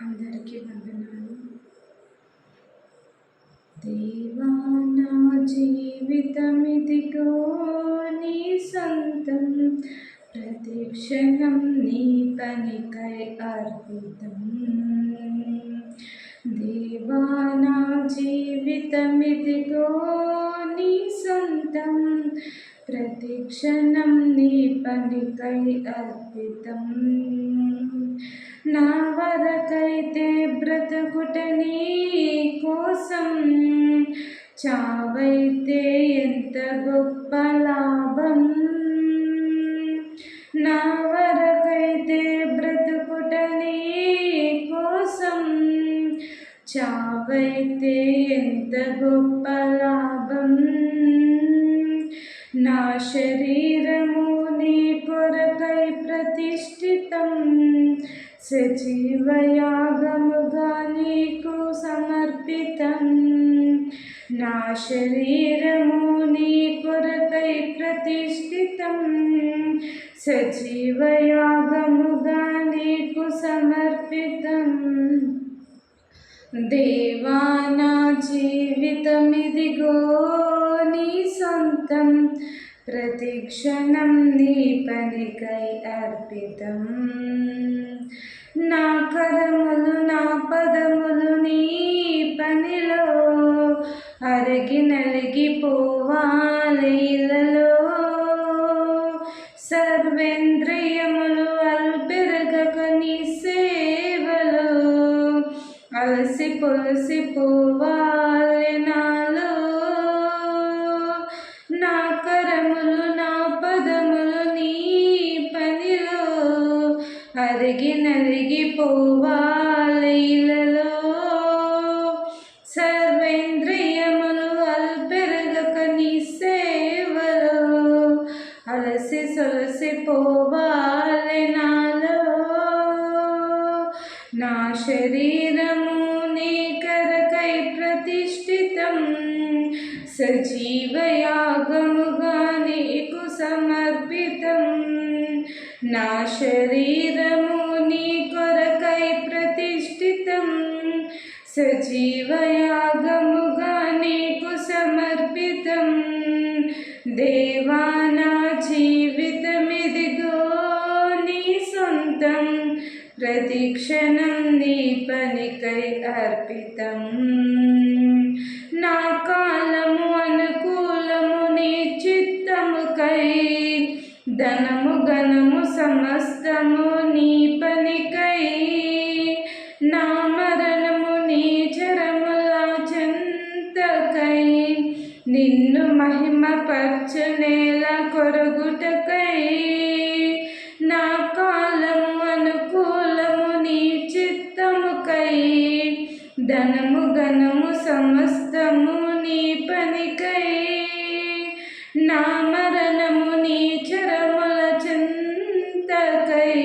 అందరికీ వందనాలు. దేవా నా జీవితమిదిగో నీ సొంతం, ప్రతి క్షణం నీ పనికై అర్పితం. దేవా నా జీవితమిదిగో నీ సొంతం, ప్రతి క్షణం నీ పనికై అర్పితం. నా వరకైతే బ్రతుకుట నీ కోసం, చావైతే ఎంత గొప్ప లాభం. నా వరకైతే బ్రతుకుట నీ కోసం, చావైతే ఎంత గొప్ప లాభం. నా శరీరము నీ కొరకై ప్రతిష్ఠితం, సజీవయాగముగా నీకు సమర్పితం. నా శరీరము నీ కొరకై ప్రతిష్ఠితం, సజీవయాగముగా నీకు సమర్పితం. దేవా నా జీవితమిదిగో నీ సొంతం, ప్రతి క్షణం నీ పనికై అర్పితం. నా కరములు నా పదములు నీ పనిలో అరిగి నలిగిపోవాలి. సర్వేంద్రియములు అల్పెరగక నీ సేవలో అలసి పొలసిపోవాలి నాలో. నా కరములు నా పదములు నీ పనిలో అరిగి నలిగిపోవాలి. సర్వేంద్రియములు అల్పెరగక నీ సేవలో అలసి సొలసిపోవాలి నాలో. నా శరీరము నీ కొరకై ప్రతిష్ఠితం, సజీవయాగముగా నీకు సమర్పితం. నా శరీరము నీ కొరకై ప్రతిష్ఠితం, సజీవయాగముగా నీకు సమర్పితం. దేవా నా జీవితమిదిగో నీ సొంతం, ప్రతి క్షణం నీ పనికై అర్పితం. నా కాలము అనుకూలము నీ చిత్తముకై, ధనము ఘనము సమస్తము నీ పనికై. నా మరణము నీ చరముల చెంతకై, నిన్ను మహిమపరచు నేల కొరగుటకై. నా కాలము అనుకూలము నీ చిత్తముకై, ధనము ఘనము సమస్తము నీ పనికై. నా మరణము నీ చరముల చెంతకై,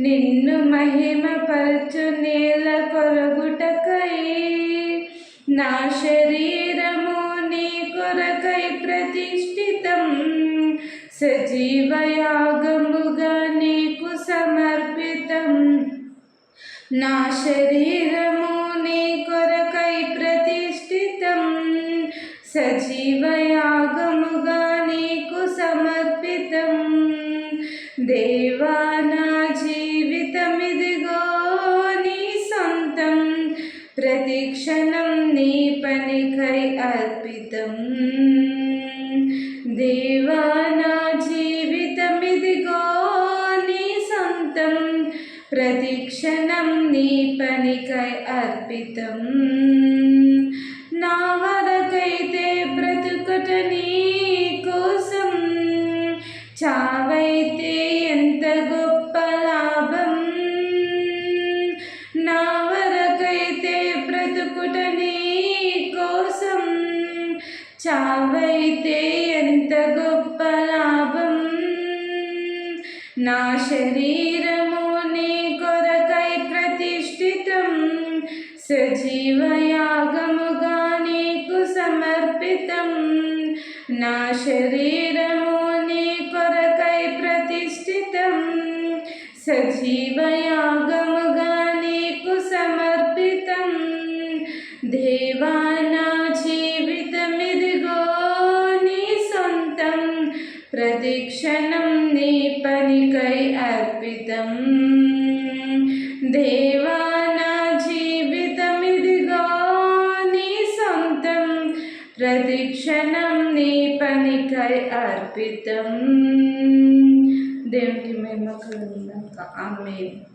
నిన్ను మహిమపరచు నేల కొరగుటకై. నా శరీరము నీ కొరకై ప్రతిష్ఠితం, సజీవయాగముగా నీకు సమర్పితం. నా శరీరము నీ కొరకై ప్రతిష్ఠితం, సజీవయాగముగా నీకు సమర్పితం. దేవా నా జీవితమిదిగో నీ సొంతం, ప్రతి క్షణం నీ పనికై అర్పితం. దేవా నా జీవితమిదిగో నీ సొంతం, ప్రతి క్షణం నీ పనికై అర్పితం. నా వరకైతే బ్రతుకుట నీ కోసం, చావైతే ఎంత గొప్ప లాభం. నా వరకైతే బ్రతుకుట నీ కోసం, చావైతే ఎంత గొప్ప లాభం. నా శరీరము నీ కొరకై ప్రతిష్ఠితం, సజీవయాగముగా నీకు సమర్పితం. నా శరీరము నీ కొరకై ప్రతిష్ఠితం, సజీవయాగముగా నీకు దేవా నా జీవితమిదిగో నీ సొంతం, ప్రతిక్షణం నీ పనికై అర్పితం. దేవా నా జీవితమిదిగో నీ సొంతం, ప్రతిక్షణం నీ పనికై అర్పితం. దేవునికి మహిమ కలుగుగాక. ఆమేన్.